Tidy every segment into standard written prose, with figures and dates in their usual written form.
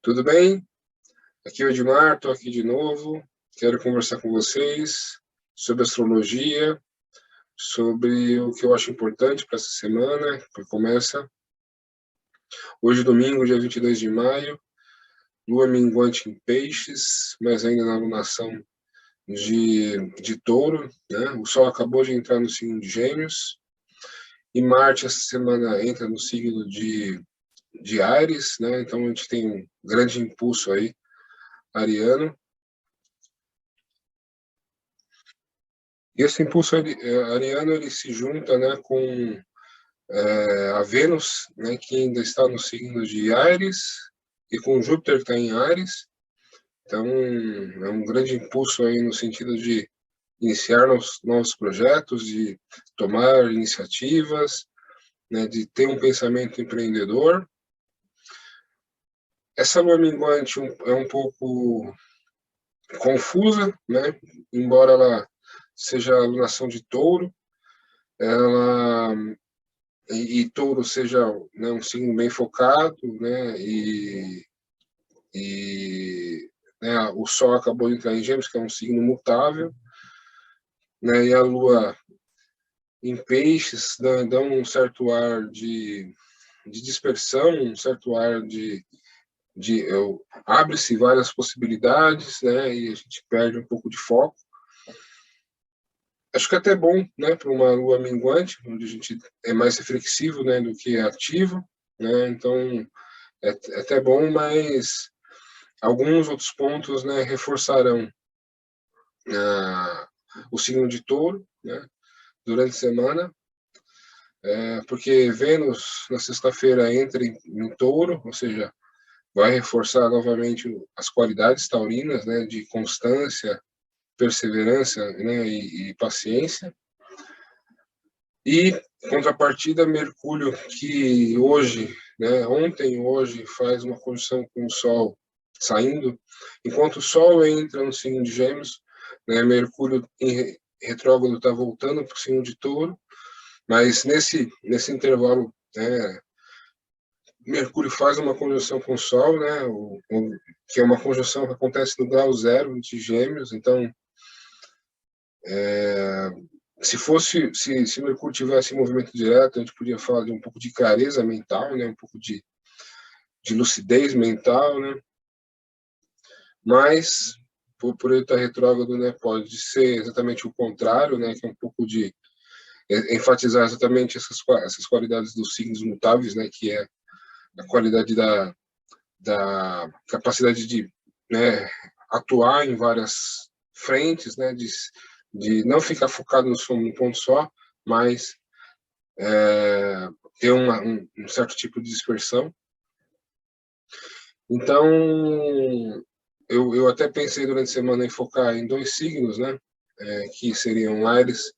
Tudo bem? Aqui é o Edmar, estou aqui de novo. Quero conversar com vocês sobre astrologia, sobre o que eu acho importante para essa semana, que começa hoje, domingo, dia 22 de maio, lua minguante em peixes, mas ainda na lunação de touro, né? O sol acabou de entrar no signo de Gêmeos, e Marte essa semana entra no signo de Áries, né? Então a gente tem um grande impulso aí ariano. E esse impulso ariano ele se junta, né, com a Vênus, né, que ainda está no signo de Áries, e com Júpiter que está em Áries. Então, é um grande impulso aí no sentido de iniciar novos projetos, de tomar iniciativas, né, de ter um pensamento empreendedor. Essa lua minguante é um pouco confusa, né, embora ela seja a lunação de touro, ela e touro seja, né, um signo bem focado, né, e né, o sol acabou de entrar em Gêmeos, que é um signo mutável, né, e a lua em peixes dá um certo ar de dispersão, um certo ar de abre-se várias possibilidades, né, e a gente perde um pouco de foco. Acho que é até bom, né, para uma lua minguante, onde a gente é mais reflexivo, né, do que ativo, né, então é até bom, mas alguns outros pontos, né, reforçarão o signo de touro, né, durante a semana, porque Vênus, na sexta-feira, entra em touro, ou seja, vai reforçar novamente as qualidades taurinas, né, de constância, perseverança, né, e paciência. E, contrapartida, Mercúrio, que hoje, né, ontem, hoje, faz uma conjunção com o Sol saindo, enquanto o Sol entra no signo de Gêmeos, né, Mercúrio em retrógrado está voltando para o signo de Touro, mas nesse intervalo, né, Mercúrio faz uma conjunção com o Sol, né, que é uma conjunção que acontece no grau zero de Gêmeos, então se Mercúrio tivesse em movimento direto, a gente podia falar de um pouco de clareza mental, né, um pouco de lucidez mental, né, mas por ele estar retrógrado, né, pode ser exatamente o contrário, né, que é um pouco de enfatizar exatamente essas qualidades dos signos mutáveis, né, que é a qualidade da capacidade de, né, atuar em várias frentes, né, de não ficar focado no ponto só, mas ter um certo tipo de dispersão. Então, eu até pensei durante a semana em focar em dois signos, né, que seriam Áries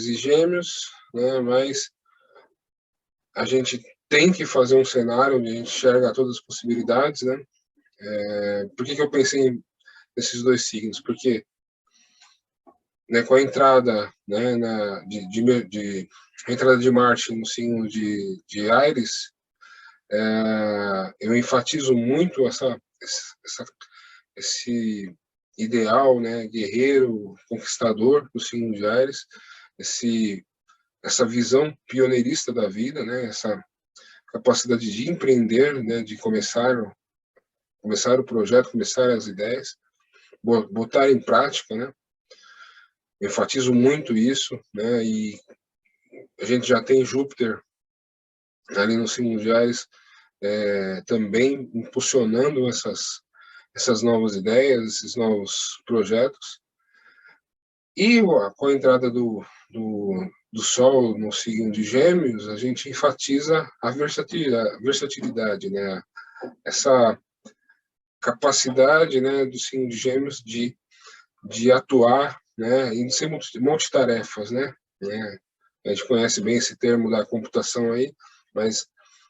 e Gêmeos, né, mas a gente tem que fazer um cenário onde a gente enxerga todas as possibilidades, né. Por que eu pensei nesses dois signos? Porque, né, com a entrada, né, a entrada de Marte no signo de Áries, eu enfatizo muito esse ideal, né, guerreiro, conquistador do signo de Áries, essa visão pioneirista da vida, né, essa capacidade de empreender, né, de começar o projeto, começar as ideias, botar em prática, né. Eu enfatizo muito isso, né, e a gente já tem Júpiter ali no signo de Áries, também impulsionando essas novas ideias, esses novos projetos. E com a entrada do Sol no signo de Gêmeos, a gente enfatiza a versatilidade, né? Essa capacidade, né, do signo de Gêmeos de atuar, né, em ser multitarefas, né? A gente conhece bem esse termo da computação aí, mas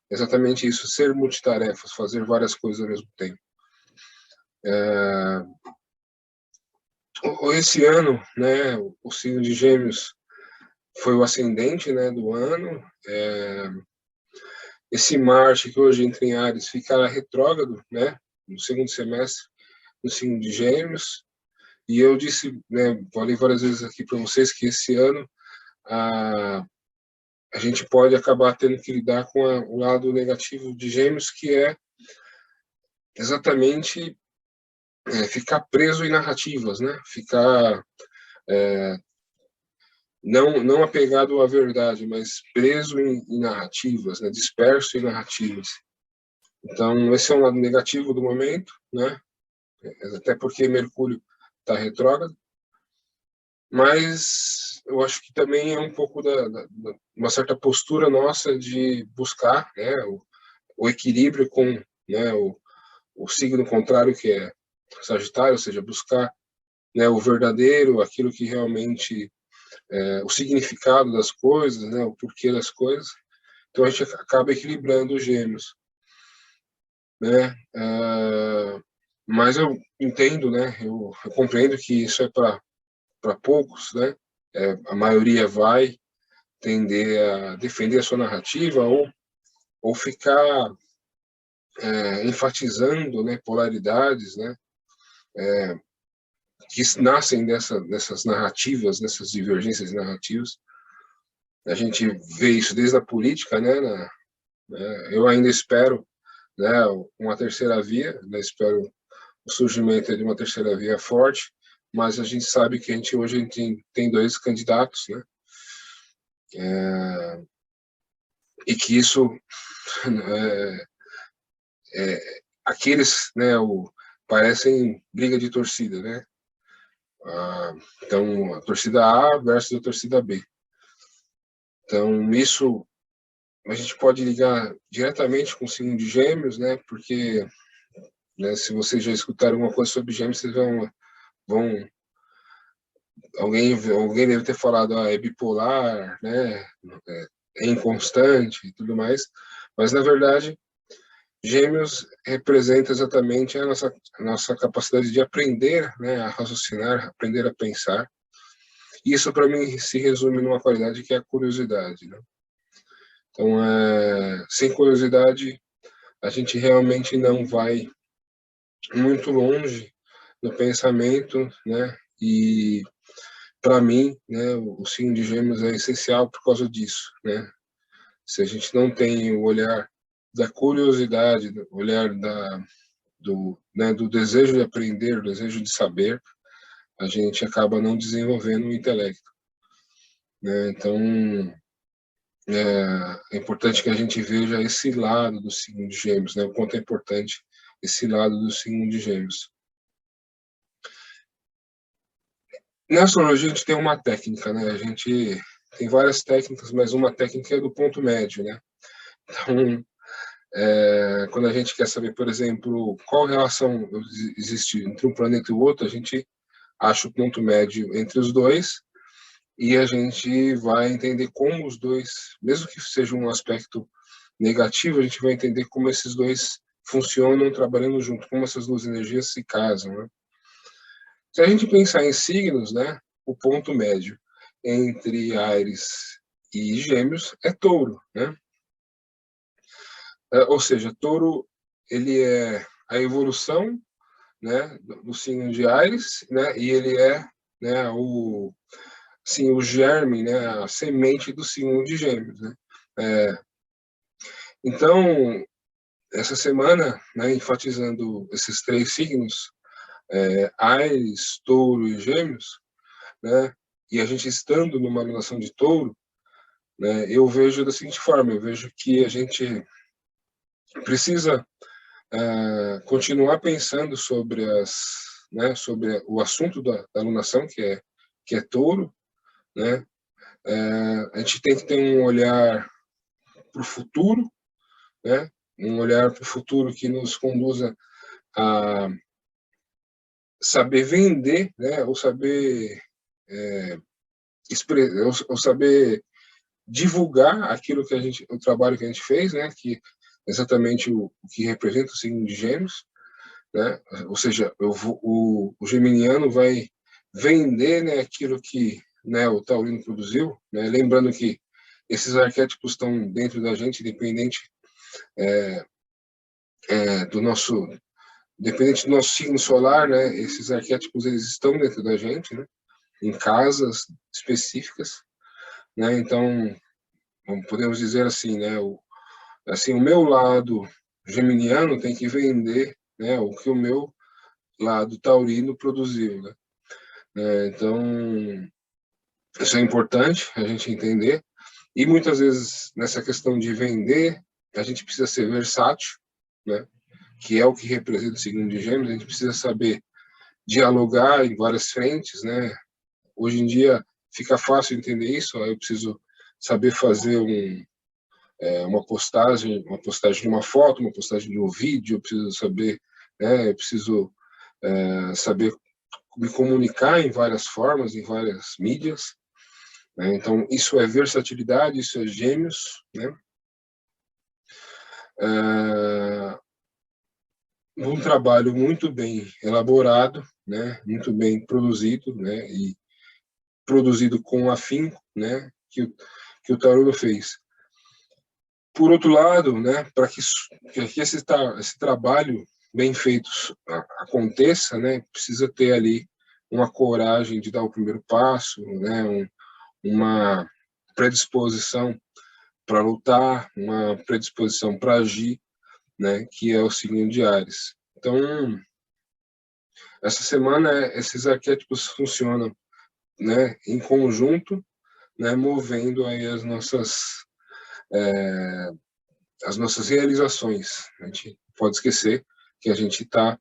exatamente isso, ser multitarefas, fazer várias coisas ao mesmo tempo. Esse ano, né, o signo de Gêmeos foi o ascendente, né, do ano, esse Marte, que hoje entra em Áries, ficará retrógrado, né, no segundo semestre, no signo de Gêmeos. E eu disse, né, falei várias vezes aqui para vocês que esse ano a gente pode acabar tendo que lidar com o lado negativo de Gêmeos, que é exatamente ficar preso em narrativas, né? Ficar não apegado à verdade, mas preso em narrativas, né? Disperso em narrativas. Então, esse é um lado negativo do momento, né? Até porque Mercúrio está retrógrado, mas eu acho que também é um pouco uma certa postura nossa de buscar, né, o equilíbrio com, né, o signo contrário, que é Sagitário, ou seja, buscar, né, o verdadeiro, aquilo que realmente o significado das coisas, né, o porquê das coisas. Então a gente acaba equilibrando os Gêmeos, né? Mas eu entendo, né? Eu compreendo que isso é para poucos, né? A maioria vai tender a defender a sua narrativa ou ficar enfatizando, né, polaridades, né, que nascem dessas narrativas, dessas divergências narrativas. A gente vê isso desde a política, né, eu ainda espero, né, uma terceira via, né, espero o surgimento de uma terceira via forte, mas a gente sabe que hoje a gente tem dois candidatos, né, e que isso aqueles, né, parecem briga de torcida, né? Então, a torcida A versus a torcida B. Então, isso a gente pode ligar diretamente com o signo de Gêmeos, né? Porque, né, se vocês já escutaram alguma coisa sobre Gêmeos, vocês vão alguém deve ter falado, é bipolar, né? É inconstante e tudo mais, mas na verdade Gêmeos representa exatamente a nossa capacidade de aprender, né, a raciocinar, aprender a pensar. Isso, para mim, se resume numa qualidade que é a curiosidade, né? Então, sem curiosidade, a gente realmente não vai muito longe no pensamento, né? E, para mim, né, o signo de Gêmeos é essencial por causa disso, né? Se a gente não tem o olhar da curiosidade, o olhar do desejo de aprender, do desejo de saber, a gente acaba não desenvolvendo o intelecto, né? Então, é importante que a gente veja esse lado do signo de Gêmeos, né? O quanto é importante esse lado do signo de Gêmeos. Na astrologia, a gente tem uma técnica, né? A gente tem várias técnicas, mas uma técnica é do ponto médio, né? Então, quando a gente quer saber, por exemplo, qual relação existe entre um planeta e o outro, a gente acha o ponto médio entre os dois e a gente vai entender como os dois, mesmo que seja um aspecto negativo, a gente vai entender como esses dois funcionam trabalhando junto, como essas duas energias se casam, né? Se a gente pensar em signos, né, o ponto médio entre Áries e Gêmeos é Touro, né? Ou seja, Touro ele é a evolução, né, do signo de Áries, né, e ele é, né, o germe, né, a semente do signo de Gêmeos, né? Então, essa semana, né, enfatizando esses três signos, Áries, Touro e Gêmeos, né, e a gente estando numa relação de Touro, né, eu vejo da seguinte forma, eu vejo que a gente precisa continuar pensando né, sobre o assunto da alunação, que é Touro, né? A gente tem que ter um olhar para o futuro, né? Um olhar para o futuro que nos conduza a saber vender, né? Ou saber ou saber divulgar aquilo que o trabalho que a gente fez, né? Que é exatamente o que representa o signo de Gêmeos, né? Ou seja, o geminiano vai vender, né, aquilo que, né, o taurino produziu, né? Lembrando que esses arquétipos estão dentro da gente, independente do nosso, independente do nosso signo solar, né, esses arquétipos eles estão dentro da gente, né, em casas específicas, né, então podemos dizer assim, né, o meu lado geminiano tem que vender, né, o que o meu lado taurino produziu, né? Então, isso é importante a gente entender. E muitas vezes, nessa questão de vender, a gente precisa ser versátil, né? Que é o que representa o signo de Gêmeos. A gente precisa saber dialogar em várias frentes, né? Hoje em dia fica fácil entender isso. Eu preciso saber fazer uma postagem de uma foto, uma postagem de um vídeo. Eu preciso saber, né? Eu preciso saber me comunicar em várias formas, em várias mídias, né? Então, isso é versatilidade, isso é Gêmeos, né? Um trabalho muito bem elaborado, né? Muito bem produzido, né? E produzido com afinco, né? Que o Tarolo fez. Por outro lado, né? Para que esse trabalho bem feito aconteça, né? Precisa ter ali uma coragem de dar o primeiro passo, né? Uma predisposição para lutar, uma predisposição para agir, né, que é o signo de Áries. Então, essa semana esses arquétipos funcionam, né, em conjunto, né, movendo aí as nossas realizações. A gente pode esquecer que a gente está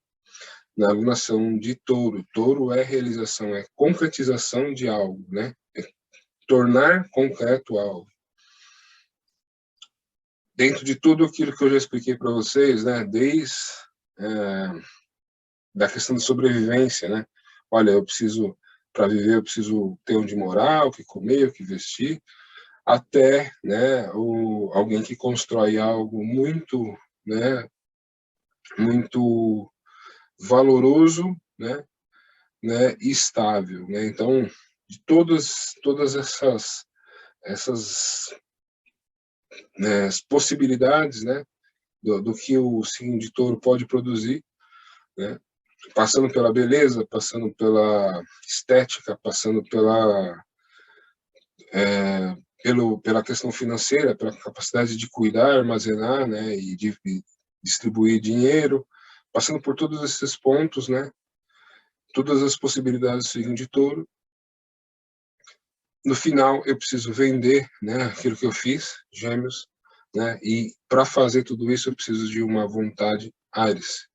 na alunação de Touro. Touro é realização, é concretização de algo, né? É tornar concreto algo. Dentro de tudo aquilo que eu já expliquei para vocês, né, desde da questão da sobrevivência, né? Olha, para viver, eu preciso ter onde morar, o que comer, o que vestir, até, né, alguém que constrói algo muito, né, muito valoroso, e estável, né? Então, de todas essas né, as possibilidades, né, do que o signo de Touro pode produzir, né? Passando pela beleza, passando pela estética, passando pela questão financeira, pela capacidade de cuidar, armazenar, né, e de distribuir dinheiro, passando por todos esses pontos, né, todas as possibilidades do signo de Touro. No final, eu preciso vender, né, aquilo que eu fiz, Gêmeos, né, e para fazer tudo isso eu preciso de uma vontade Áries.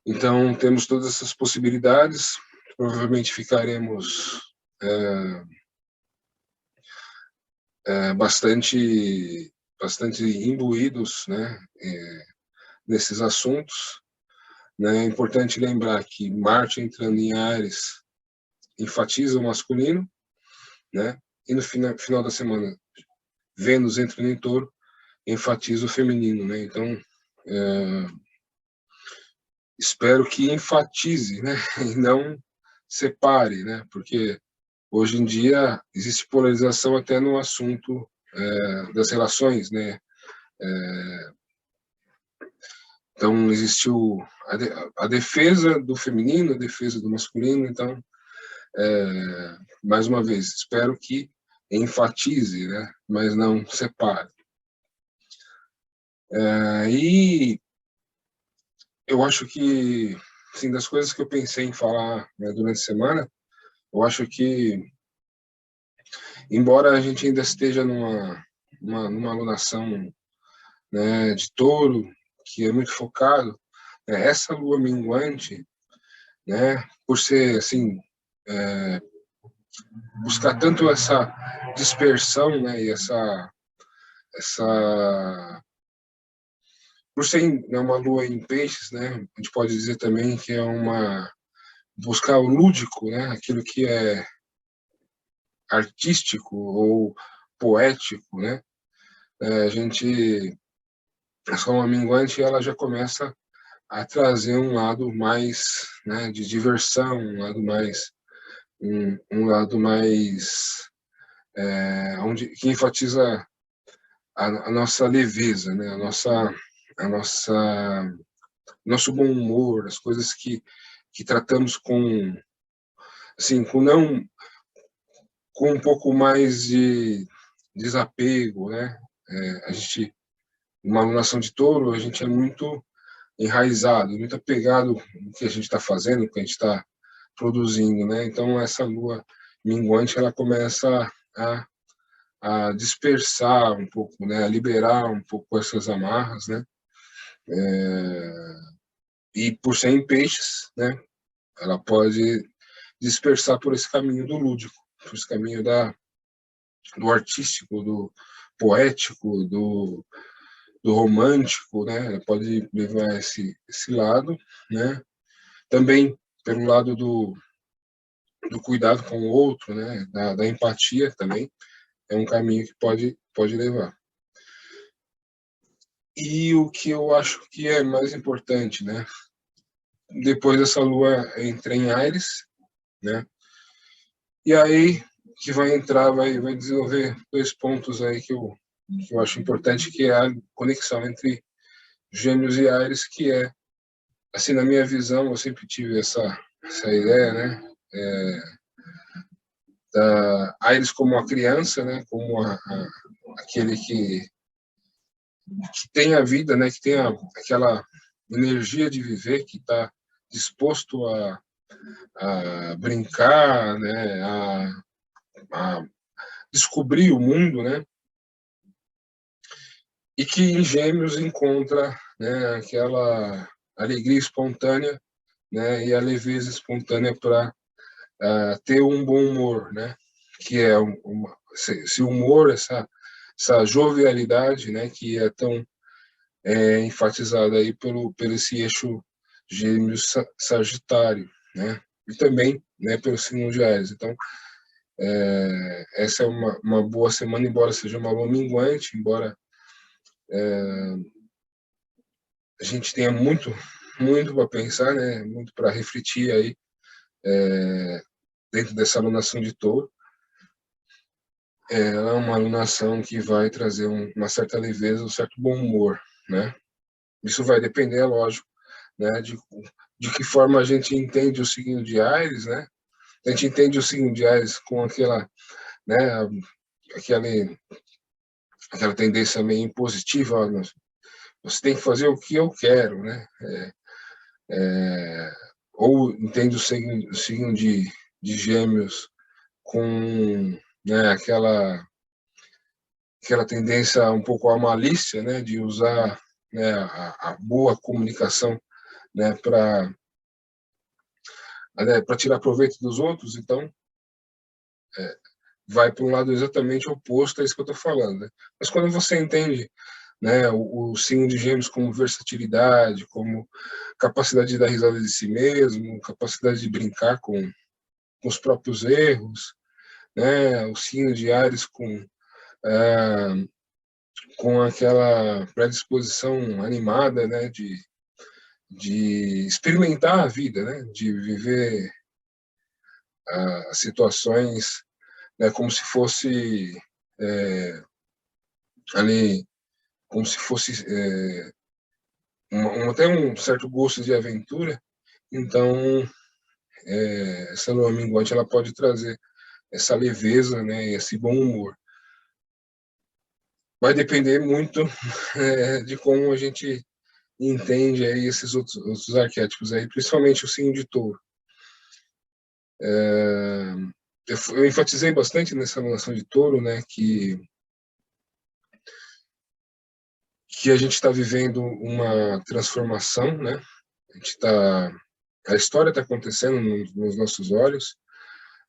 Então, temos todas essas possibilidades, provavelmente ficaremos bastante imbuídos, né, nesses assuntos. Né? É importante lembrar que Marte entrando em Áries enfatiza o masculino, né? E no final da semana, Vênus entrando em Touro enfatiza o feminino, né? Então, espero que enfatize, né? E não separe, né? Porque hoje em dia existe polarização até no assunto das relações, né? Então existiu a defesa do feminino, a defesa do masculino. Então, mais uma vez, espero que enfatize, né? Mas não separe. E eu acho que, assim, das coisas que eu pensei em falar, né, durante a semana, eu acho que, embora a gente ainda esteja numa alunação, né, de Touro, que é muito focado, né, essa lua minguante, né, por ser, assim, buscar tanto essa dispersão, né, e essa por ser, né, uma lua em peixes, né, a gente pode dizer também que é buscar o lúdico, né, aquilo que é artístico ou poético, né? A gente, essa lua minguante, ela já começa a trazer um lado mais, né, de diversão, um lado mais onde que enfatiza a nossa leveza, né? Nosso bom humor, as coisas que tratamos com, assim, com um pouco mais de desapego, né? A gente, uma alunação de touro, a gente é muito enraizado, muito apegado no que a gente está fazendo, no que a gente está produzindo, né? Então, essa lua minguante, ela começa a, a dispersar um pouco, né? A liberar um pouco essas amarras, né? E por ser em peixes, né? Ela pode dispersar por esse caminho do lúdico, por esse caminho do artístico, do poético, do romântico, né? Ela pode levar esse lado, né? Também pelo lado do cuidado com o outro, né? Da empatia também, é um caminho que pode levar. E o que eu acho que é mais importante, né? Depois dessa lua entra em Áries, né? E aí que vai entrar, vai desenvolver dois pontos aí que eu acho importante, que é a conexão entre Gêmeos e Áries, que é, assim, na minha visão, eu sempre tive essa ideia, né? Da Áries como a criança, né? Como aquele que tem a vida, né? Que tem aquela energia de viver, que está disposto a brincar, né? A descobrir o mundo, né? E que em Gêmeos encontra, né, aquela alegria espontânea, né, e a leveza espontânea para ter um bom humor, né, que é esse humor, essa jovialidade, né, que é tão enfatizada aí pelo esse eixo Gêmeos Sagitário, né, e também, né, pelo signo de Áries. Então, essa é uma boa semana, embora seja uma lua minguante, embora a gente tenha muito para pensar, né? Muito para refletir aí dentro dessa alunação de touro. Ela é uma alunação que vai trazer uma certa leveza, um certo bom humor, né? Isso vai depender, é lógico, né? De que forma a gente entende o signo de Áries, né? A gente entende o signo de Áries com né? Aquela, aquela tendência meio impositiva, ó, você tem que fazer o que eu quero, né? Ou entende o signo de Gêmeos com, né, aquela tendência um pouco à malícia, né, de usar, né, a boa comunicação, né, para tirar proveito dos outros. Então vai para um lado exatamente oposto a isso que eu estou falando, né? Mas quando você entende, né, o signo de Gêmeos como versatilidade, como capacidade de dar risada de si mesmo, capacidade de brincar com os próprios erros, né, o signo de Áries com aquela predisposição animada, né, de experimentar a vida, né, de viver as situações, né, como se fosse ali, como se fosse até um certo gosto de aventura. Então, essa lua minguante ela pode trazer essa leveza, né, esse bom humor. Vai depender muito de como a gente entende aí esses outros arquétipos aí, principalmente o signo de touro. Eu enfatizei bastante nessa relação de touro, né, que a gente está vivendo uma transformação, né, a história está acontecendo nos nossos olhos,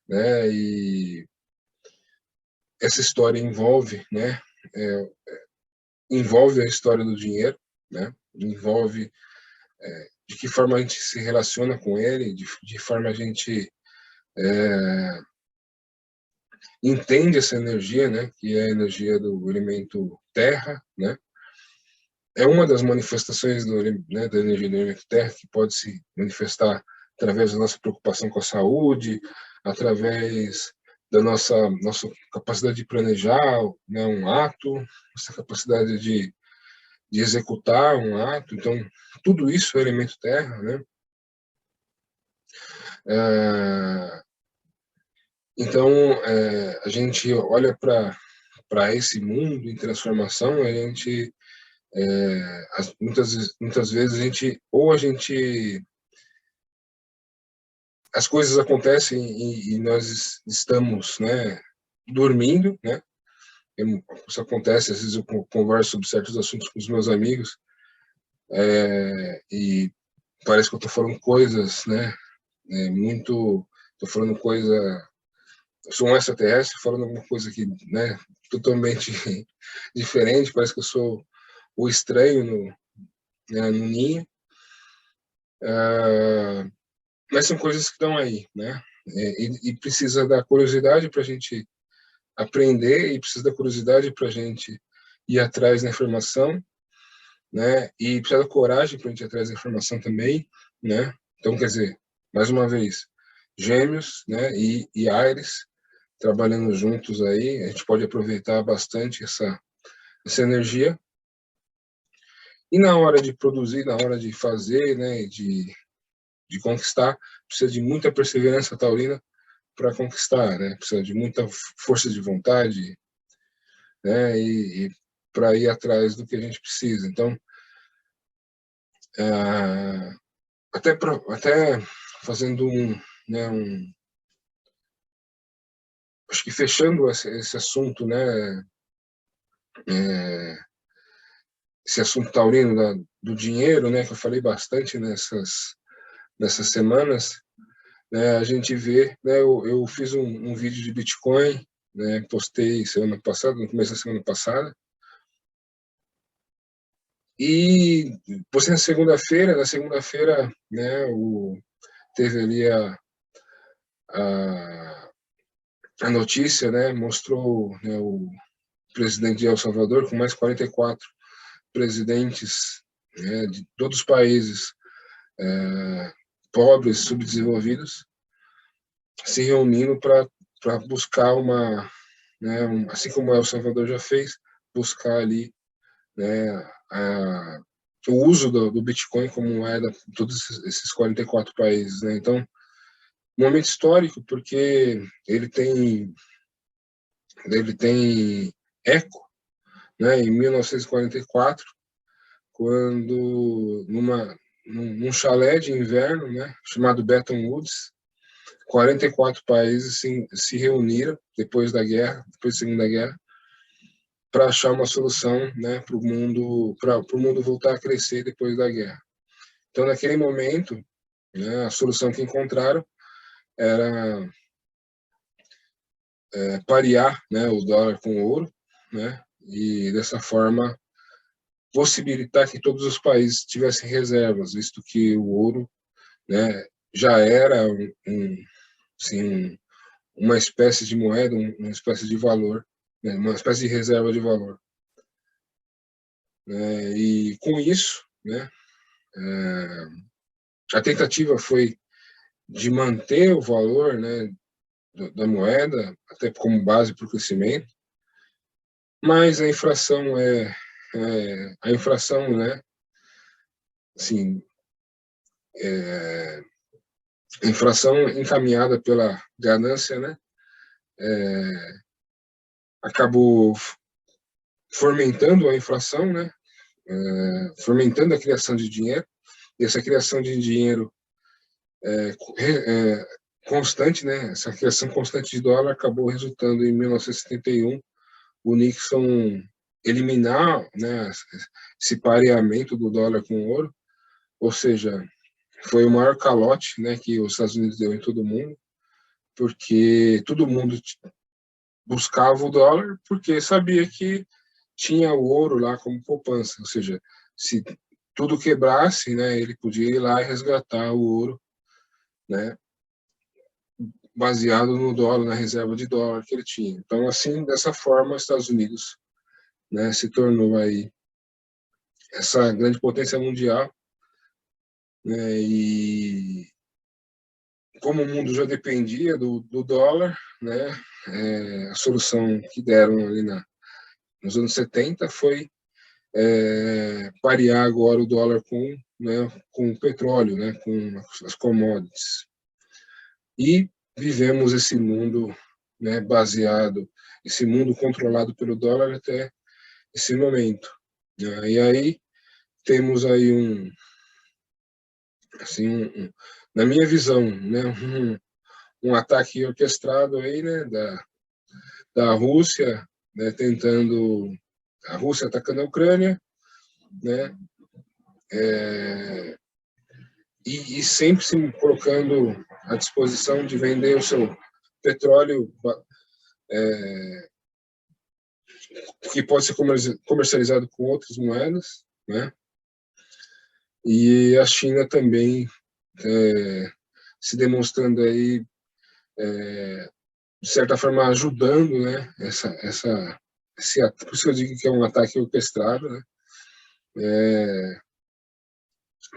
né, e essa história é, envolve a história do dinheiro, né, envolve de que forma a gente se relaciona com ele, de forma a gente entende essa energia, né, que é a energia do elemento terra, né, é uma das manifestações né, da energia do elemento terra, que pode se manifestar através da nossa preocupação com a saúde, através da nossa capacidade de planejar, né, um ato, nossa capacidade de executar um ato. Então, tudo isso é elemento terra, né? Então, a gente olha para esse mundo em transformação, a gente muitas vezes a gente as coisas acontecem e nós estamos, né, dormindo, né? Isso acontece, às vezes eu converso sobre certos assuntos com os meus amigos, e parece que eu estou falando coisas, né, estou falando coisa, eu sou um extraterrestre falando alguma coisa que, né, totalmente diferente, parece que eu sou o estranho né, no ninho, mas são coisas que estão aí, né, e precisa da curiosidade para a gente aprender, e precisa da curiosidade para a gente ir atrás da informação, né? E precisa da coragem para a gente ir atrás da informação também, né? Então, quer dizer, mais uma vez, Gêmeos, né? E Áries trabalhando juntos aí, a gente pode aproveitar bastante essa energia. E na hora de produzir, na hora de fazer, né? De conquistar, precisa de muita perseverança taurina para conquistar, né? Precisa de muita força de vontade, né? E para ir atrás do que a gente precisa. Então, até fazendo né, acho que fechando esse assunto, né, esse assunto taurino do dinheiro, né, que eu falei bastante nessas semanas, né, a gente vê, né, eu fiz um vídeo de Bitcoin, né, postei semana passada, no começo da semana passada, e postei na segunda-feira, né, teve ali a, a notícia, né, mostrou, né, o presidente de El Salvador com mais 44 presidentes, né, de todos os países pobres, subdesenvolvidos, se reunindo para buscar né, assim como El Salvador já fez, buscar ali, né, o uso do Bitcoin como moeda em todos esses 44 países, né? Então, um momento histórico porque ele tem eco, né, em 1944, quando num chalé de inverno, né, chamado Bretton Woods, 44 países se reuniram depois da Segunda Guerra, para achar uma solução, né, para o mundo voltar a crescer depois da guerra. Então, naquele momento, né, a solução que encontraram era parear, né, o dólar com o ouro, né, e dessa forma possibilitar que todos os países tivessem reservas, visto que o ouro, né, já era assim, uma espécie de moeda, uma espécie de valor, né, uma espécie de reserva de valor. E com isso, né, a tentativa foi de manter o valor, né, da moeda, até como base para o crescimento, mas a inflação, né, assim, a inflação encaminhada pela ganância, né, acabou fomentando a inflação, né, fomentando a criação de dinheiro, e essa criação de dinheiro constante, né, essa criação constante de dólar acabou resultando em 1971 o Nixon eliminar, né, esse pareamento do dólar com o ouro, ou seja, foi o maior calote, né, que os Estados Unidos deu em todo mundo, porque todo mundo buscava o dólar porque sabia que tinha o ouro lá como poupança, ou seja, se tudo quebrasse, né, ele podia ir lá e resgatar o ouro, né, baseado no dólar, na reserva de dólar que ele tinha. Então, assim, dessa forma, os Estados Unidos, né, se tornou aí essa grande potência mundial, né, e como o mundo já dependia do dólar, né, a solução que deram ali nos anos 70 foi parear agora o dólar com o petróleo, né, com as commodities. E vivemos esse mundo, né, esse mundo controlado pelo dólar até esse momento. E aí temos aí na minha visão, né, um ataque orquestrado aí, né, da Rússia, né, a Rússia atacando a Ucrânia, né, e sempre se colocando à disposição de vender o seu petróleo, que pode ser comercializado com outras moedas, né, e a China também se demonstrando aí, de certa forma, ajudando, né, por isso que eu digo que é um ataque orquestrado, né,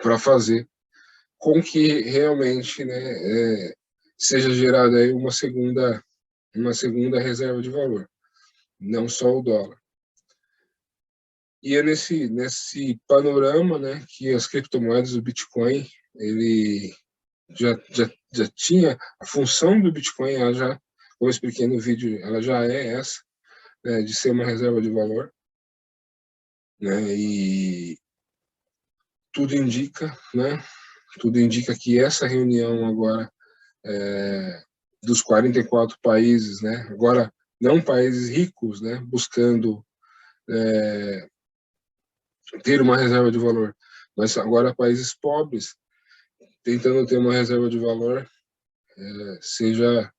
para fazer com que realmente, né, seja gerada aí uma segunda reserva de valor, não só o dólar. E é nesse panorama, né, que as criptomoedas do Bitcoin, ele já tinha a função do Bitcoin, ela já, como eu expliquei no vídeo, ela já é essa, né, de ser uma reserva de valor, né, e tudo indica, né, tudo indica que essa reunião agora dos 44 países, né, agora não países ricos, né, buscando ter uma reserva de valor, mas agora países pobres tentando ter uma reserva de valor, seja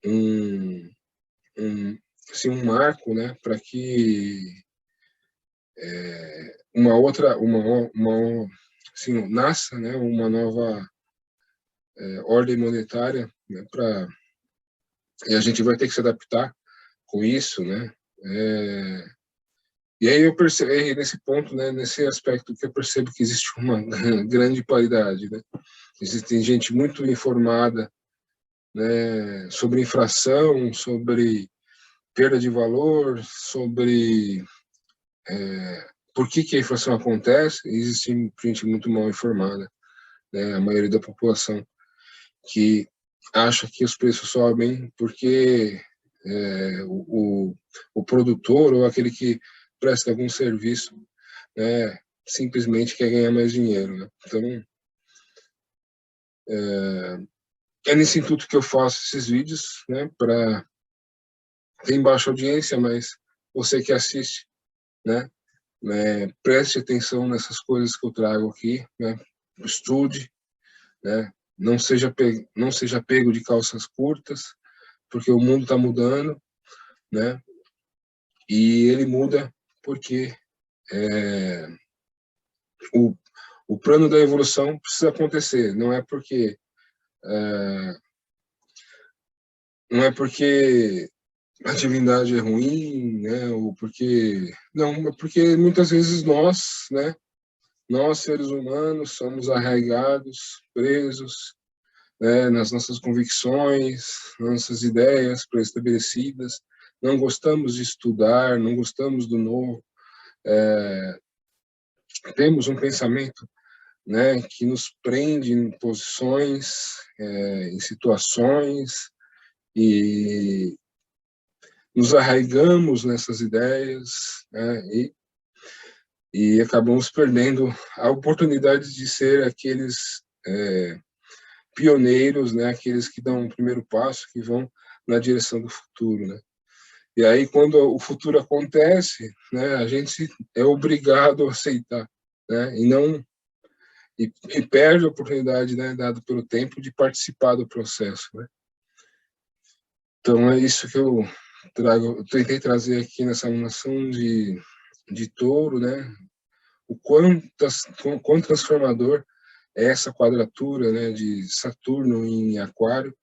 um, assim, um marco, né, para que assim, nasça, né, uma nova ordem monetária, né, e a gente vai ter que se adaptar com isso, né, e aí eu percebi nesse ponto, né, nesse aspecto que eu percebo que existe uma grande paridade, né, existe gente muito informada, né, sobre inflação, sobre perda de valor, sobre por que a inflação acontece. Existe gente muito mal informada, né, a maioria da população, que acha que os preços sobem porque o produtor ou aquele que presta algum serviço, né, simplesmente quer ganhar mais dinheiro, né? Então, é nesse intuito que eu faço esses vídeos, né, para tem baixa audiência, mas você que assiste, né, preste atenção nessas coisas que eu trago aqui, né, estude, né, não seja pego de calças curtas, porque o mundo está mudando, né, e ele muda porque o, o plano da evolução precisa acontecer, não é porque a atividade é ruim, né, ou porque não, é porque muitas vezes nós seres humanos somos arraigados, presos, né, nas nossas convicções, nossas ideias pré-estabelecidas, não gostamos de estudar, não gostamos do novo, temos um pensamento, né, que nos prende em posições, em situações, e nos arraigamos nessas ideias, né, e acabamos perdendo a oportunidade de ser aqueles pioneiros, né, aqueles que dão o primeiro passo, que vão na direção do futuro, né. E aí, quando o futuro acontece, né, a gente é obrigado a aceitar, né, e perde a oportunidade, né, dada pelo tempo, de participar do processo, né. Então, é isso que eu tentei trazer aqui nessa animação de Touro, né, quão transformador é essa quadratura, né, de Saturno em Aquário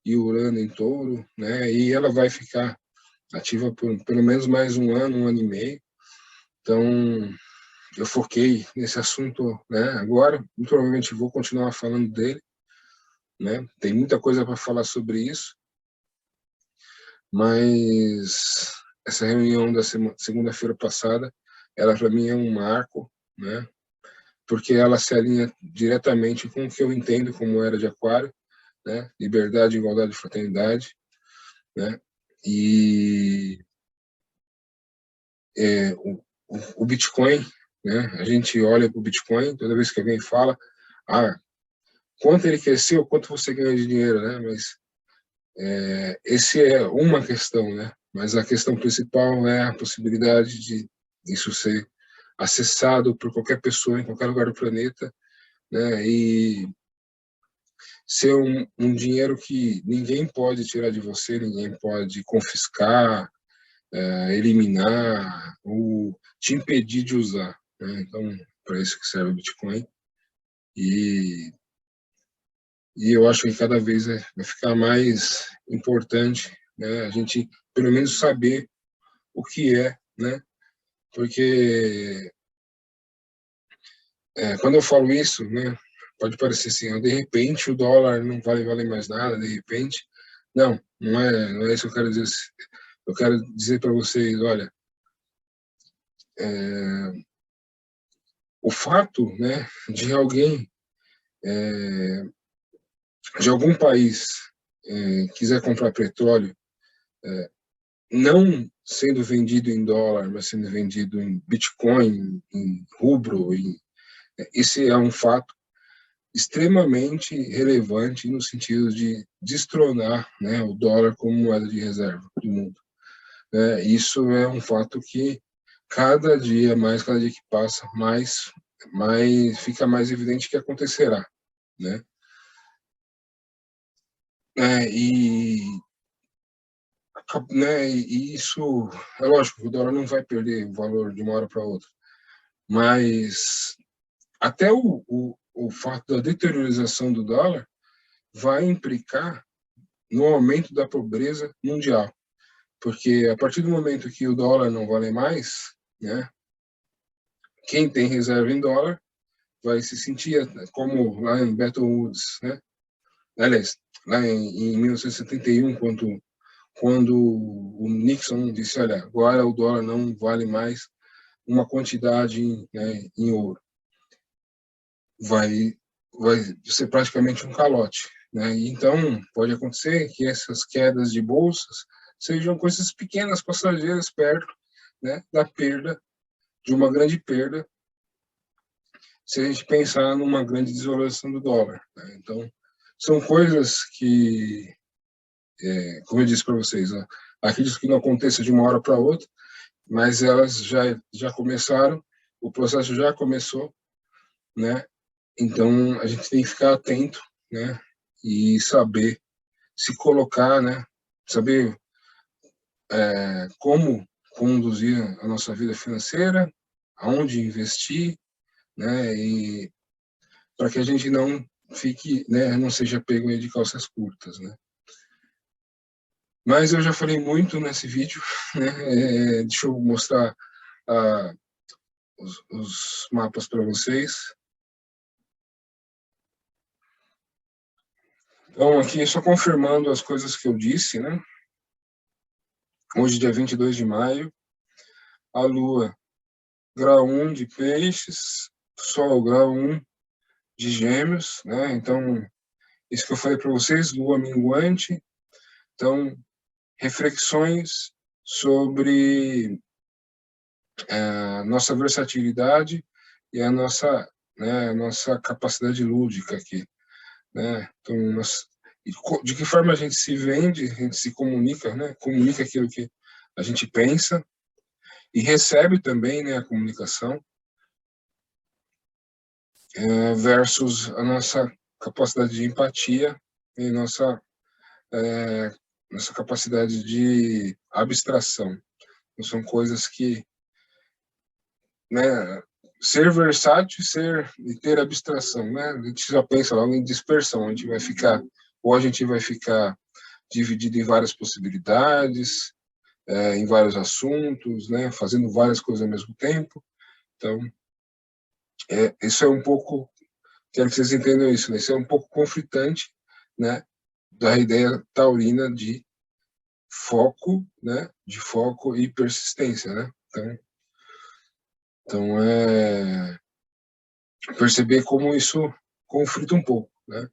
e Urano em Touro, né, e ela vai ficar ativa por pelo menos mais um ano e meio. Então, eu foquei nesse assunto, né, agora, e provavelmente vou continuar falando dele, né? Tem muita coisa para falar sobre isso, mas essa reunião da segunda-feira passada, ela para mim é um marco, né? Porque ela se alinha diretamente com o que eu entendo como era de Aquário, né? Liberdade, igualdade e fraternidade, né? E o Bitcoin, né? A gente olha para o Bitcoin, toda vez que alguém fala, quanto ele cresceu, quanto você ganha de dinheiro, né? Mas esse é uma questão, né? Mas a questão principal é a possibilidade de isso ser acessado por qualquer pessoa em qualquer lugar do planeta, né? E ser um dinheiro que ninguém pode tirar de você, ninguém pode confiscar, eliminar ou te impedir de usar, né? Então, para isso que serve o Bitcoin. E, e eu acho que cada vez vai ficar mais importante, né, a gente, pelo menos, saber o que é, né? Porque quando eu falo isso, né, pode parecer assim, de repente o dólar não vale mais nada, de repente. Não é isso que eu quero dizer. Eu quero dizer para vocês, olha, o fato, né, de alguém, de algum país, quiser comprar petróleo, não sendo vendido em dólar, mas sendo vendido em Bitcoin, em rubro, esse é um fato extremamente relevante no sentido de destronar, né, o dólar como moeda de reserva do mundo. Isso é um fato que cada dia que passa, mais fica mais evidente que acontecerá, né? E, e isso é lógico, o dólar não vai perder o valor de uma hora para outra, mas até o fato da deteriorização do dólar vai implicar no aumento da pobreza mundial, porque a partir do momento que o dólar não vale mais, né, quem tem reserva em dólar vai se sentir como lá em Bretton Woods, né? Aliás, lá em 1971, quando o Nixon disse, olha, agora o dólar não vale mais uma quantidade, né, em ouro, vai ser praticamente um calote, né? Então, pode acontecer que essas quedas de bolsas sejam coisas pequenas, passageiras, perto, né, da perda, de uma grande perda, se a gente pensar numa grande desvalorização do dólar, né? Então, são coisas que, como eu disse para vocês, né, acredito que não aconteça de uma hora para outra, mas elas já começaram, o processo já começou, né? Então, a gente tem que ficar atento, né? E saber se colocar, né? Saber como conduzir a nossa vida financeira, aonde investir, né? E para que a gente não fique, né? Não seja pego de calças curtas, né? Mas eu já falei muito nesse vídeo, né? Deixa eu mostrar os mapas para vocês. Então, aqui só confirmando as coisas que eu disse, né? Hoje, dia 22 de maio, a Lua, grau 1 de Peixes, Sol, grau 1 de Gêmeos, né? Então, isso que eu falei para vocês, Lua minguante. Então, reflexões sobre a nossa versatilidade e a nossa capacidade lúdica aqui, né? Então, de que forma a gente se vende, a gente se comunica, né? Comunica aquilo que a gente pensa e recebe também, né, a comunicação, versus a nossa capacidade de empatia e nossa capacidade de abstração. Então, são coisas que, né, ser versátil e ter abstração, né? A gente já pensa logo em dispersão, a gente vai ficar dividido em várias possibilidades, em vários assuntos, né? Fazendo várias coisas ao mesmo tempo. Então, isso é um pouco, quero que vocês entendam isso, né? Isso é um pouco conflitante, né, da ideia taurina de foco, né, de foco e persistência, né? Então perceber como isso conflita um pouco, né?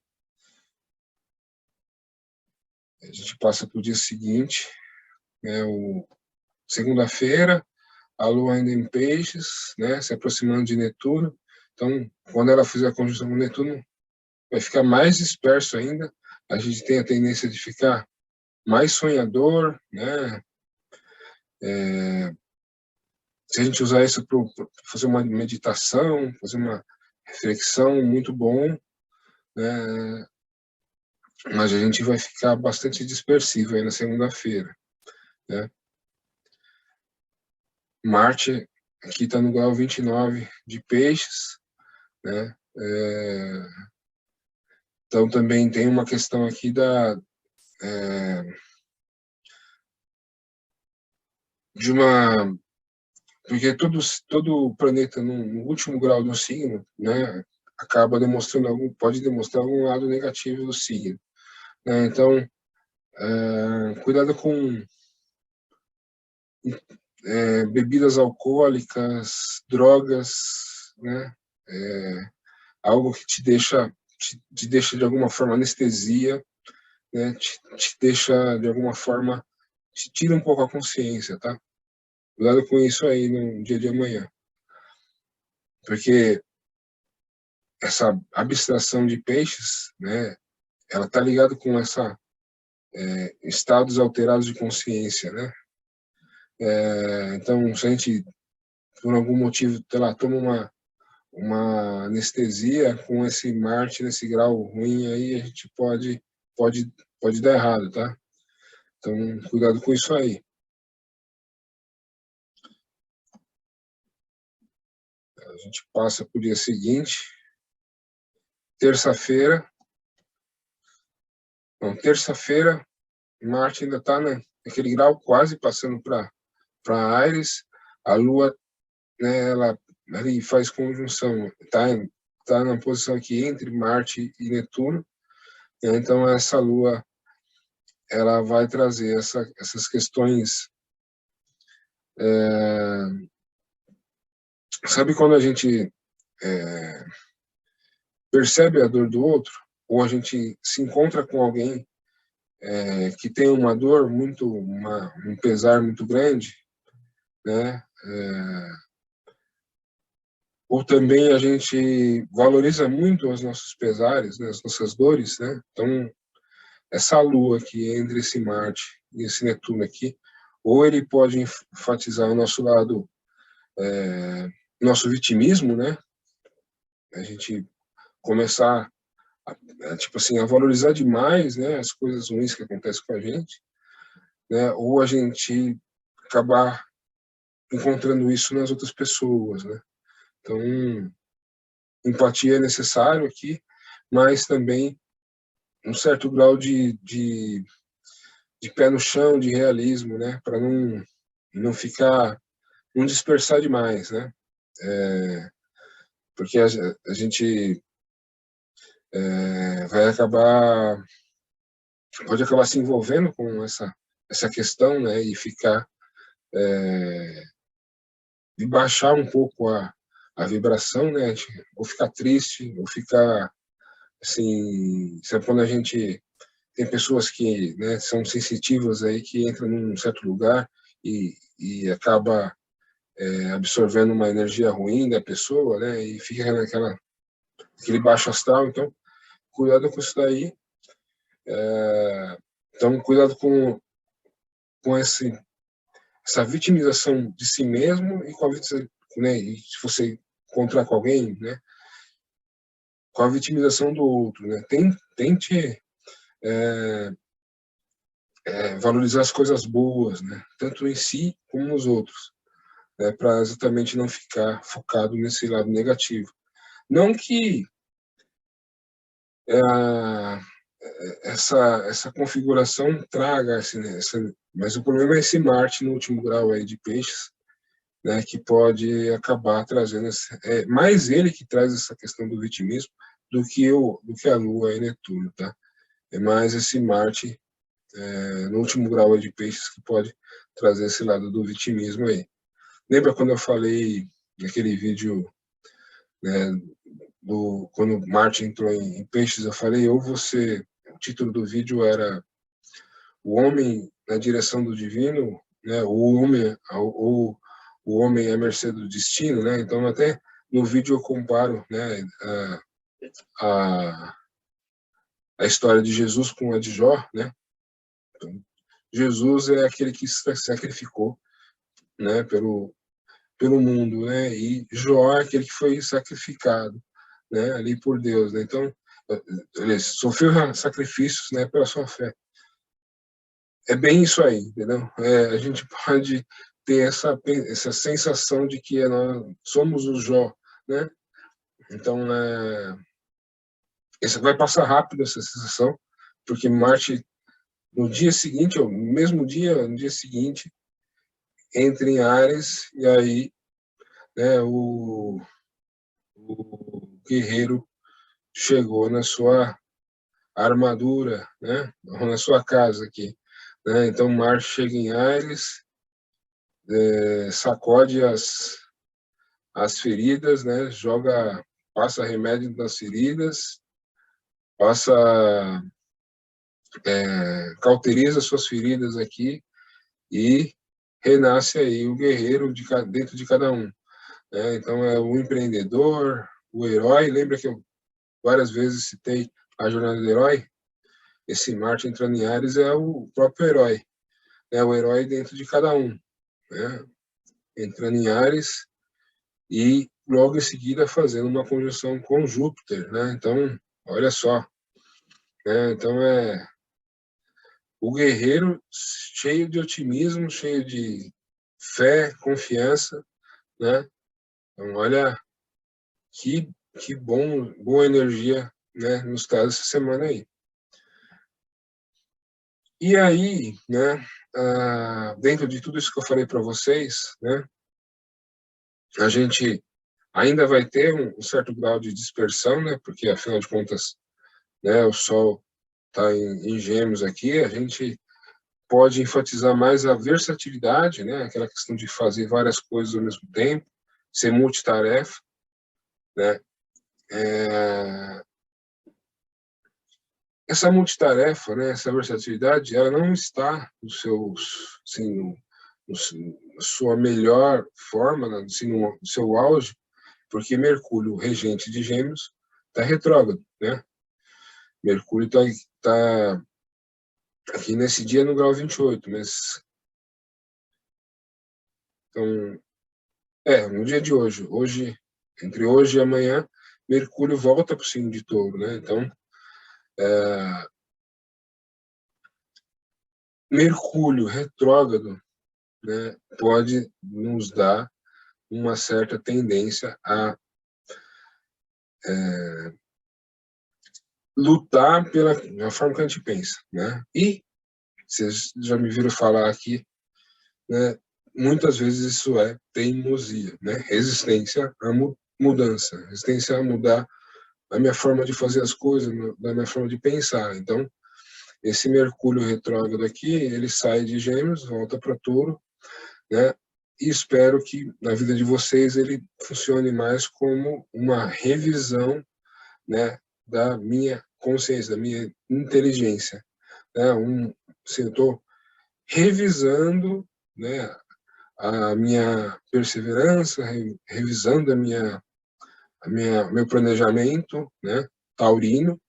A gente passa para o dia seguinte, né, segunda-feira, a Lua ainda em Peixes, né, se aproximando de Netuno. Então, quando ela fizer a conjunção com Netuno, vai ficar mais disperso ainda. A gente tem a tendência de ficar mais sonhador, né? Se a gente usar isso para fazer uma meditação, fazer uma reflexão, muito bom, né? Mas a gente vai ficar bastante dispersivo aí na segunda-feira, né? Marte aqui está no grau 29 de Peixes, né? Então também tem uma questão aqui de uma, porque todo planeta no último grau do signo, né, acaba demonstrando pode demonstrar algum lado negativo do signo, né? Então cuidado com bebidas alcoólicas, drogas, né? Algo que te deixa de alguma forma anestesia, né? Te deixa de alguma forma, te tira um pouco a consciência, tá? Cuidado com isso aí no dia de amanhã, porque essa abstração de peixes, né? Ela tá ligada com essa estados alterados de consciência, né? Então, se a gente por algum motivo, sei lá, toma uma anestesia com esse Marte nesse grau ruim aí, a gente pode pode dar errado, tá? Então, cuidado com isso aí. A gente passa para o dia seguinte, terça-feira. Não, terça-feira, Marte ainda está naquele grau, quase passando para Áries. A Lua, né, ela ali faz conjunção, tá na posição aqui entre Marte e Netuno. Né? Então, essa Lua ela vai trazer essas questões. Sabe quando a gente percebe a dor do outro, ou a gente se encontra com alguém que tem uma dor um pesar muito grande, né? Ou também a gente valoriza muito os nossos pesares, né? As nossas dores, né? Então, essa Lua aqui, entre esse Marte e esse Netuno aqui, ou ele pode enfatizar o nosso lado, nosso vitimismo, né? A gente começar tipo assim, a valorizar demais, né, as coisas ruins que acontecem com a gente, né, ou a gente acabar encontrando isso nas outras pessoas, né. Então, empatia é necessário aqui, mas também um certo grau de pé no chão, de realismo, né, para não ficar, não dispersar demais, né, porque a gente vai acabar, pode acabar se envolvendo com essa questão, né, e ficar de baixar um pouco a vibração, né? Ou ficar triste, ou ficar assim, sabe quando a gente tem pessoas que, né, são sensitivas aí que entram num certo lugar e acaba absorvendo uma energia ruim da pessoa, né? E fica aquele baixo astral. Então, cuidado com isso daí. Então, cuidado com essa vitimização de si mesmo e com a né? E se você encontrar com alguém, né? Com a vitimização do outro, né? Tente valorizar as coisas boas, né? Tanto em si como nos outros, né? Para exatamente não ficar focado nesse lado negativo. Não que essa configuração traga mas o problema é esse Marte no último grau aí de Peixes, né? Que pode acabar trazendo mais ele que traz essa questão do vitimismo do que a Lua e Netuno, tá? é mais esse Marte no último grau aí de peixes que pode trazer esse lado do vitimismo aí. Lembra quando eu falei naquele vídeo, né, quando Marte entrou em peixes, eu falei, ou você, o título do vídeo era O Homem na Direção do Divino, né, ou o homem à mercê do destino, né? Então até no vídeo eu comparo, né, a, a história de Jesus com a de Jó, né? Então, Jesus é aquele que se sacrificou, né, pelo mundo, né? E Jó é aquele que foi sacrificado, né, ali por Deus, né? Então, ele sofreu sacrifícios, né, pela sua fé. É bem isso aí, entendeu? A gente pode ter essa sensação de que nós somos o Jó, né? Então, essa vai passar rápido essa sensação, porque Marte no dia seguinte, ou no mesmo dia, no dia seguinte, entra em Áries e aí, né, o guerreiro chegou na sua armadura, né, na sua casa aqui, né? Então Marte chega em Áries, sacode as feridas, né, passa remédio nas feridas, cauteriza suas feridas aqui e renasce aí o guerreiro dentro de cada um, né? Então é o empreendedor, o herói. Lembra que eu várias vezes citei a jornada do herói? Esse Marte entrando em Áries é o próprio herói, né? O herói dentro de cada um, né? Entrando em Áries e logo em seguida fazendo uma conjunção com Júpiter, né? Então, olha só, né? Então o guerreiro cheio de otimismo, cheio de fé, confiança, né? Então, olha que boa energia, né, nos traz essa semana aí. E aí, né, dentro de tudo isso que eu falei para vocês, né, a gente ainda vai ter um certo grau de dispersão, né, porque afinal de contas, né, o Sol está em Gêmeos aqui, a gente pode enfatizar mais a versatilidade, né, aquela questão de fazer várias coisas ao mesmo tempo, ser multitarefa, né. Essa multitarefa, né, essa versatilidade, ela não está nos seus, assim, na sua melhor forma, né, assim, no seu auge, porque Mercúrio, regente de Gêmeos, está retrógrado, né? Mercúrio tá aqui nesse dia no grau 28, mas então, no dia de hoje, entre hoje e amanhã, Mercúrio volta para o signo de Touro, né? Então, Mercúrio retrógrado, né, pode nos dar uma certa tendência a lutar pela forma que a gente pensa, né? E vocês já me viram falar aqui, né? Muitas vezes isso é teimosia, né? Resistência à mudança, resistência a mudar a minha forma de fazer as coisas, da minha forma de pensar. Então, esse Mercúrio retrógrado aqui, ele sai de Gêmeos, volta para Touro, né? E espero que na vida de vocês ele funcione mais como uma revisão, né, da minha consciência, da minha inteligência, né? Assim, eu estou revisando, né, a minha perseverança, revisando meu planejamento, né, taurino,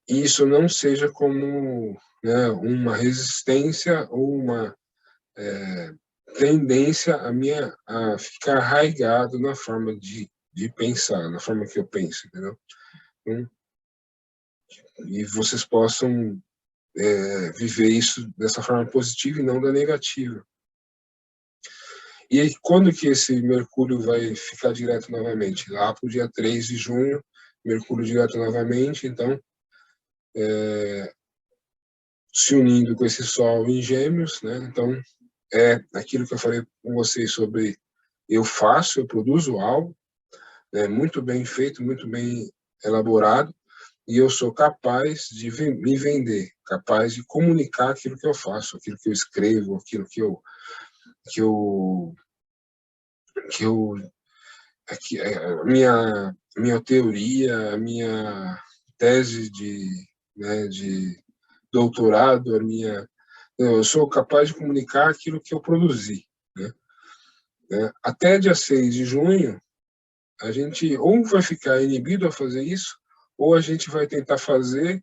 e isso não seja como, né, uma resistência ou uma tendência a ficar arraigado na forma de pensar, na forma que eu penso, entendeu? Então, e vocês possam viver isso dessa forma positiva e não da negativa. E aí, quando que esse Mercúrio vai ficar direto novamente? Lá para o dia 3 de junho, Mercúrio direto novamente, então, se unindo com esse Sol em Gêmeos, né? Então, é aquilo que eu falei com vocês sobre eu produzo algo, né, muito bem feito, muito bem elaborado, e eu sou capaz de me vender, capaz de comunicar aquilo que eu faço, aquilo que eu escrevo, aquilo que eu que eu minha teoria, a minha tese de doutorado, eu sou capaz de comunicar aquilo que eu produzi, né? Até dia 6 de junho, a gente ou vai ficar inibido a fazer isso, ou a gente vai tentar fazer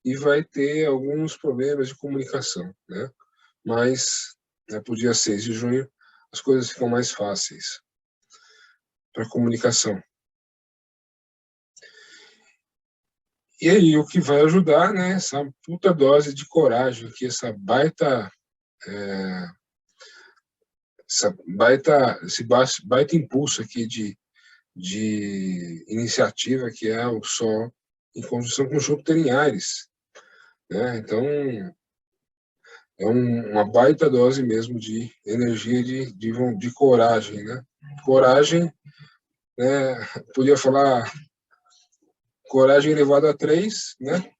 e vai ter alguns problemas de comunicação, né? Mas, né, para o dia 6 de junho, as coisas ficam mais fáceis para comunicação. E aí, o que vai ajudar, né, essa puta dose de coragem, que esse baita impulso aqui de iniciativa, que é o Sol em conjunção com Júpiter em Áries, né? Então, é uma baita dose mesmo de energia, de coragem, né? Coragem, né? Podia falar coragem elevada a 3, né?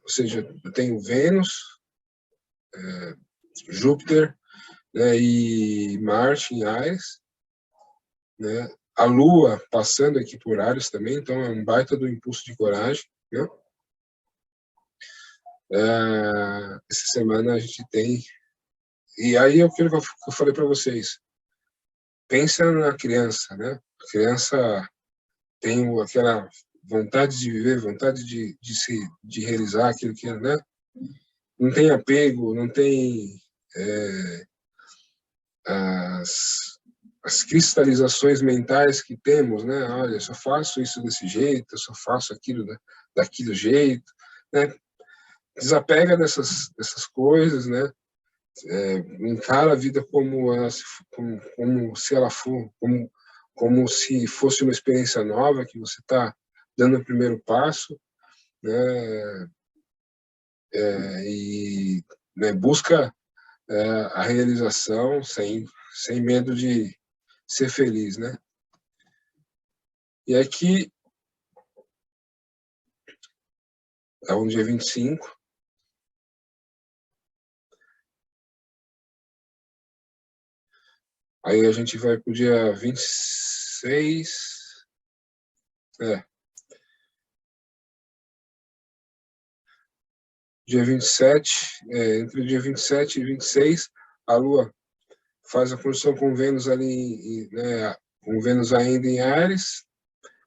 Ou seja, eu tenho Vênus, Júpiter, né, e Marte em Áries, né? A Lua passando aqui por Áries também, então é um baita do impulso de coragem, né? Essa semana a gente tem... E aí aquilo que eu falei para vocês, pensa na criança, né? A criança tem aquela vontade de viver, vontade de realizar aquilo que, né? Não tem apego, não tem as cristalizações mentais que temos, né? Olha, eu só faço isso desse jeito, eu só faço aquilo daquele jeito, né? Desapega dessas coisas, né? Encara a vida como se ela for, como se fosse uma experiência nova que você está dando o primeiro passo, né? E, né, busca a realização sem medo de ser feliz, né? E aqui, é o dia 25, aí a gente vai para o dia 26, dia 27, entre o dia 27 e 26, a Lua faz a conjunção com Vênus ali, né, com Vênus ainda em Áries,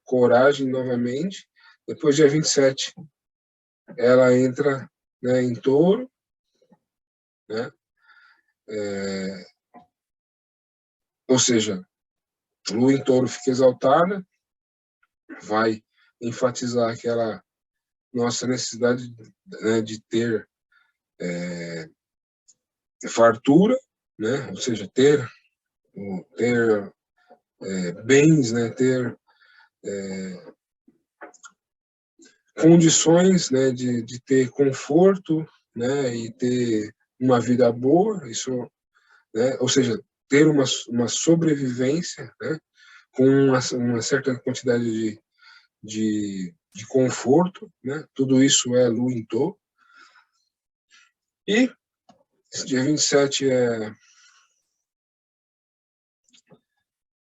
coragem novamente. Depois, dia 27, ela entra, né, em Touro, né? Ou seja, Lua em Touro fica exaltada, vai enfatizar aquela nossa necessidade, né, de ter fartura, né? Ou seja, ter bens, né? Ter condições, né, de ter conforto, né, e ter uma vida boa, isso, né, ou seja, ter uma sobrevivência, né, com uma certa quantidade de conforto, né, tudo isso é Lua em Touro. E esse dia 27 é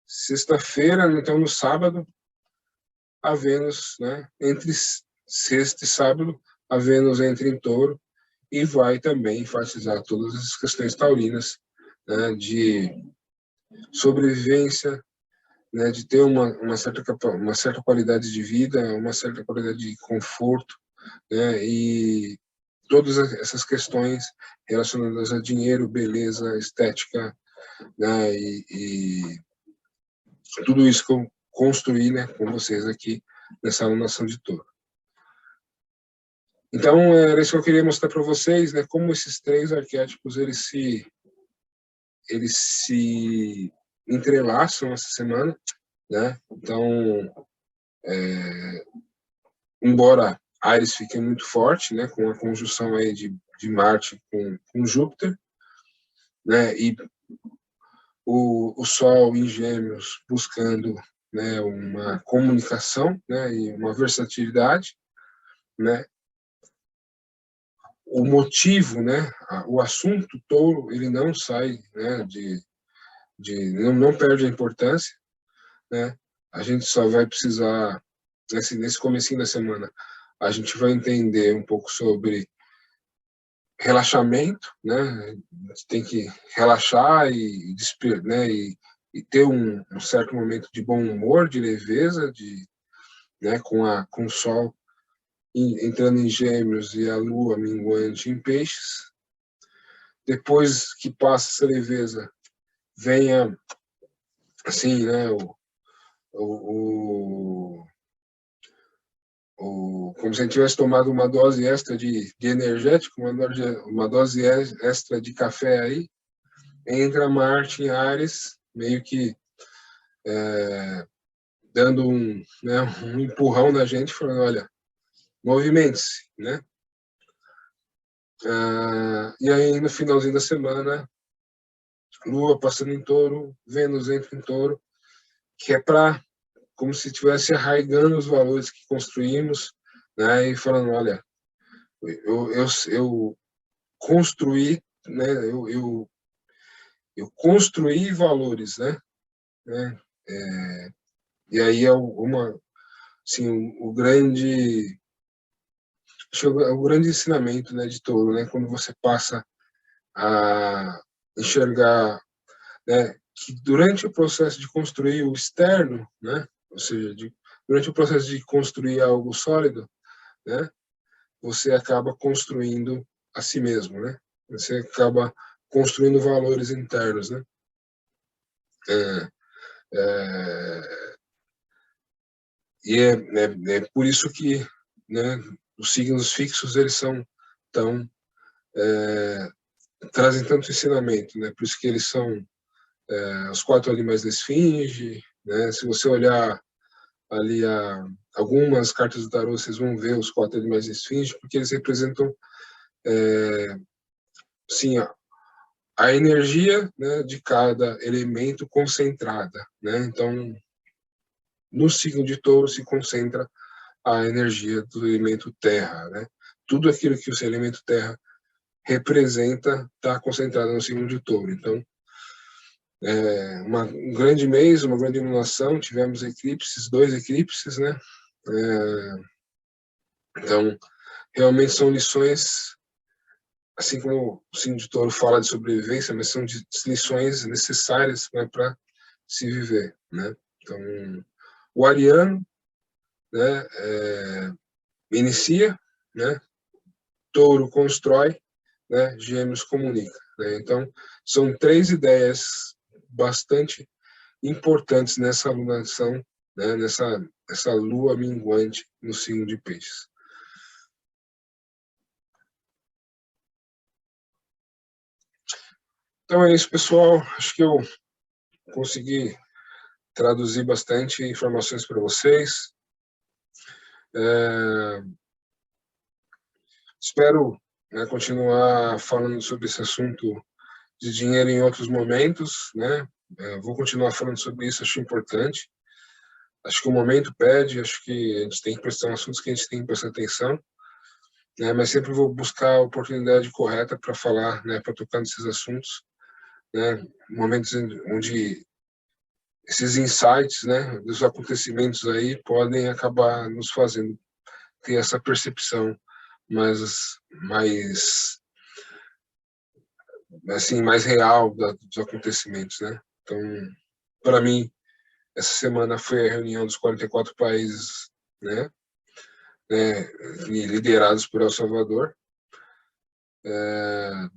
sexta-feira, então no sábado, a Vênus, né, entre sexta e sábado, a Vênus entra em Touro e vai também enfatizar todas as questões taurinas, né, de sobrevivência, né, de ter uma certa qualidade de vida, uma certa qualidade de conforto, né, e todas essas questões relacionadas a dinheiro, beleza, estética, né, e tudo isso que eu construí, né, com vocês aqui nessa alunação de Touro. Então, era isso que eu queria mostrar para vocês, né, como esses três arquétipos eles se entrelaçam essa semana, né? Então, embora Áries fique muito forte, né, com a conjunção aí de Marte com Júpiter, né, e o Sol em Gêmeos buscando, né, uma comunicação, né, e uma versatilidade, né, o motivo, né, o assunto touro, ele não sai, né, não perde a importância, né, a gente só vai precisar, nesse comecinho da semana, a gente vai entender um pouco sobre relaxamento, né, a gente tem que relaxar né, e ter um certo momento de bom humor, de leveza, né, com o sol entrando em Gêmeos e a Lua minguante em Peixes. Depois que passa essa leveza, venha, assim, né, o, como se a gente tivesse tomado uma dose extra de energético, uma dose extra de café aí, entra Marte em Áries, meio que dando né, um empurrão na gente, falando, olha, movimente-se, né? E aí, no finalzinho da semana, Lua passando em Touro, Vênus entra em Touro, que é para, como se estivesse arraigando os valores que construímos, né? E falando, olha, eu construí, né? Eu construí valores, né? E aí é assim, o grande ensinamento, né, de Touro, né? Quando você passa a enxergar, né, que durante o processo de construir o externo, né, ou seja, durante o processo de construir algo sólido, né, você acaba construindo a si mesmo, né? Você acaba construindo valores internos, né? É, é, é por isso que, né, os signos fixos eles são tão trazem tanto ensinamento, né? Por isso que eles são os 4 animais da esfinge, né? Se você olhar ali algumas cartas do tarô, vocês vão ver os 4 animais da esfinge, porque eles representam, sim, a energia, né, de cada elemento concentrada, né? Então, no signo de Touro se concentra a energia do elemento terra, né? Tudo aquilo que o elemento terra representa está concentrado no signo de Touro. Então, um grande mês, uma grande iluminação, tivemos eclipses, 2 eclipses, né? Então, realmente são lições, assim como o signo de Touro fala de sobrevivência, mas são lições necessárias, né, para se viver, né? Então, o ariano, né, inicia, né? Touro constrói, né? Gêmeos comunica, né? Então, são 3 ideias bastante importantes nessa alunação, né? Nessa lua minguante no signo de Peixes. Então é isso, pessoal. Acho que eu consegui traduzir bastante informações para vocês. Espero, né, continuar falando sobre esse assunto de dinheiro em outros momentos, né? Vou continuar falando sobre isso, acho importante. Acho que o momento pede, acho que a gente tem que prestar assuntos que a gente tem que prestar atenção, né? Mas sempre vou buscar a oportunidade correta para falar, né, para tocar nesses assuntos, né? Momentos onde esses insights, né, dos acontecimentos aí podem acabar nos fazendo ter essa percepção mais assim, mais real dos acontecimentos, né? Então, para mim, essa semana foi a reunião dos 44 países, né, liderados por El Salvador.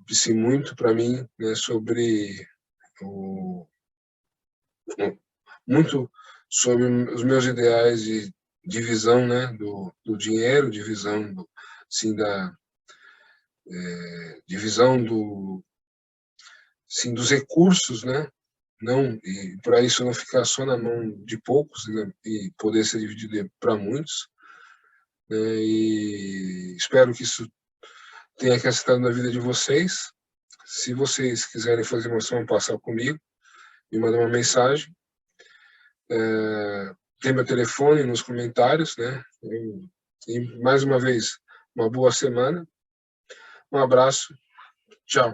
Disse muito para mim, né, sobre muito sobre os meus ideais de divisão, né, do dinheiro, divisão sim, divisão sim, dos recursos, né, não, e para isso não ficar só na mão de poucos, né, e poder ser dividido para muitos, né, e espero que isso tenha acrescentado na vida de vocês. Se vocês quiserem fazer uma ação, passar comigo, me mandar uma mensagem. Tem meu telefone nos comentários, né? Eu E, mais uma vez, uma boa semana. Um abraço. Tchau.